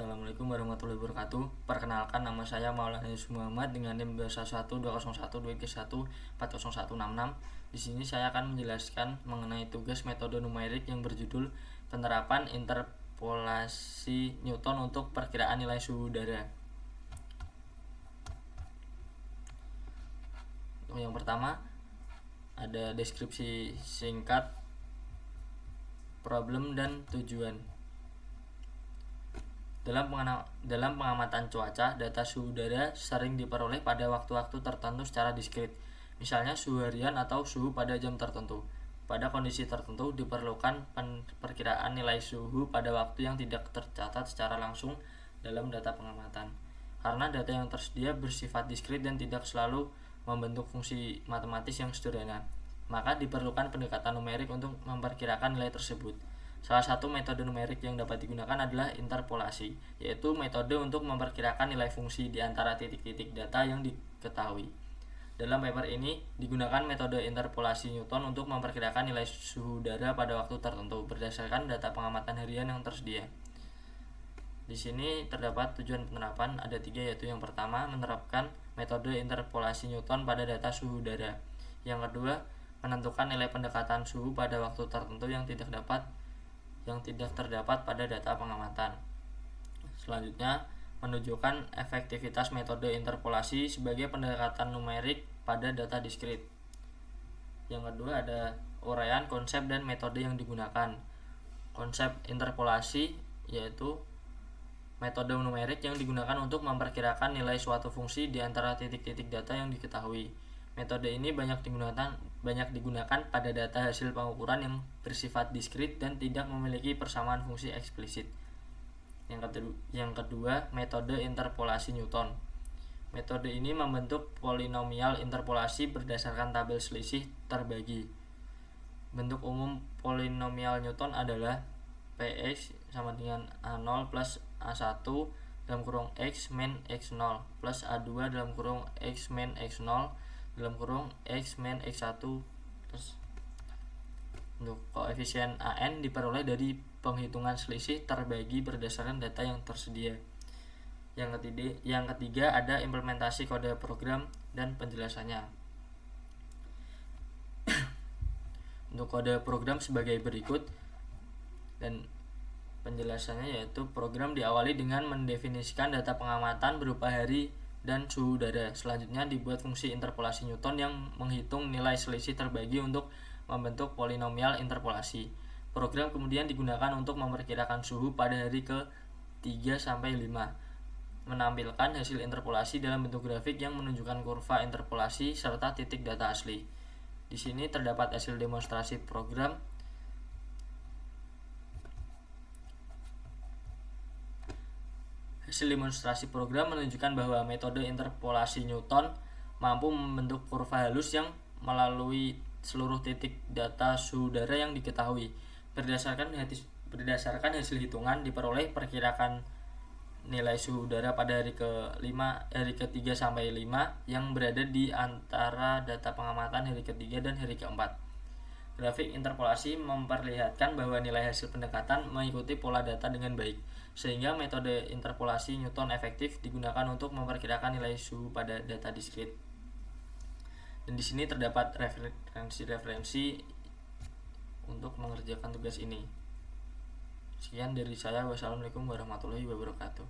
Assalamualaikum warahmatullahi wabarakatuh. Perkenalkan, nama saya Maulana Yusuf Muhammad dengan NIM 201201202140166. Di sini saya akan menjelaskan mengenai tugas metode numerik yang berjudul penerapan interpolasi Newton untuk perkiraan nilai suhu udara. Untuk yang pertama, ada deskripsi singkat, problem, dan tujuan. Dalam pengamatan cuaca, data suhu udara sering diperoleh pada waktu-waktu tertentu secara diskrit, misalnya suhu harian atau suhu pada jam tertentu. Pada kondisi tertentu diperlukan perkiraan nilai suhu pada waktu yang tidak tercatat secara langsung dalam data pengamatan. Karena data yang tersedia bersifat diskrit dan tidak selalu membentuk fungsi matematis yang sederhana, maka diperlukan pendekatan numerik untuk memperkirakan nilai tersebut. Salah satu metode numerik yang dapat digunakan adalah interpolasi, yaitu metode untuk memperkirakan nilai fungsi di antara titik-titik data yang diketahui. Dalam paper ini digunakan metode interpolasi Newton untuk memperkirakan nilai suhu udara pada waktu tertentu berdasarkan data pengamatan harian yang tersedia. Di sini terdapat tujuan penerapan, ada 3, yaitu yang pertama, menerapkan metode interpolasi Newton pada data suhu udara. Yang kedua, menentukan nilai pendekatan suhu pada waktu tertentu yang tidak terdapat pada data pengamatan. Selanjutnya, menunjukkan efektivitas metode interpolasi sebagai pendekatan numerik pada data diskrit. Yang kedua, ada uraian konsep dan metode yang digunakan. Konsep interpolasi yaitu metode numerik yang digunakan untuk memperkirakan nilai suatu fungsi di antara titik-titik data yang diketahui. Metode ini banyak digunakan pada data hasil pengukuran yang bersifat diskrit dan tidak memiliki persamaan fungsi eksplisit. Yang kedua, metode interpolasi Newton. Metode ini membentuk polinomial interpolasi berdasarkan tabel selisih terbagi. Bentuk umum polinomial Newton adalah Px sama dengan A0 plus A1 dalam kurung X min X0 plus A2 dalam kurung X min X0 dalam kurung X min X1 plus. Untuk koefisien AN diperoleh dari penghitungan selisih terbagi berdasarkan data yang tersedia. Yang ketiga ada implementasi kode program dan penjelasannya. Untuk kode program sebagai berikut, dan penjelasannya yaitu program diawali dengan mendefinisikan data pengamatan berupa hari dan suhu udara. Selanjutnya dibuat fungsi interpolasi Newton yang menghitung nilai selisih terbagi untuk membentuk polinomial interpolasi. Program kemudian digunakan untuk memperkirakan suhu pada hari ke-3 sampai 5. Menampilkan hasil interpolasi dalam bentuk grafik yang menunjukkan kurva interpolasi serta titik data asli. Di sini terdapat hasil demonstrasi program. Hasil demonstrasi program menunjukkan bahwa metode interpolasi Newton mampu membentuk kurva halus yang melalui seluruh titik data suhu udara yang diketahui. Berdasarkan hasil hitungan diperoleh perkirakan nilai suhu udara pada hari ke-3 sampai 5 yang berada di antara data pengamatan hari ke-3 dan hari ke-4. Grafik interpolasi memperlihatkan bahwa nilai hasil pendekatan mengikuti pola data dengan baik, sehingga metode interpolasi Newton efektif digunakan untuk memperkirakan nilai suhu pada data diskrit. Dan di sini terdapat referensi untuk mengerjakan tugas ini. Sekian dari saya. Wassalamualaikum warahmatullahi wabarakatuh.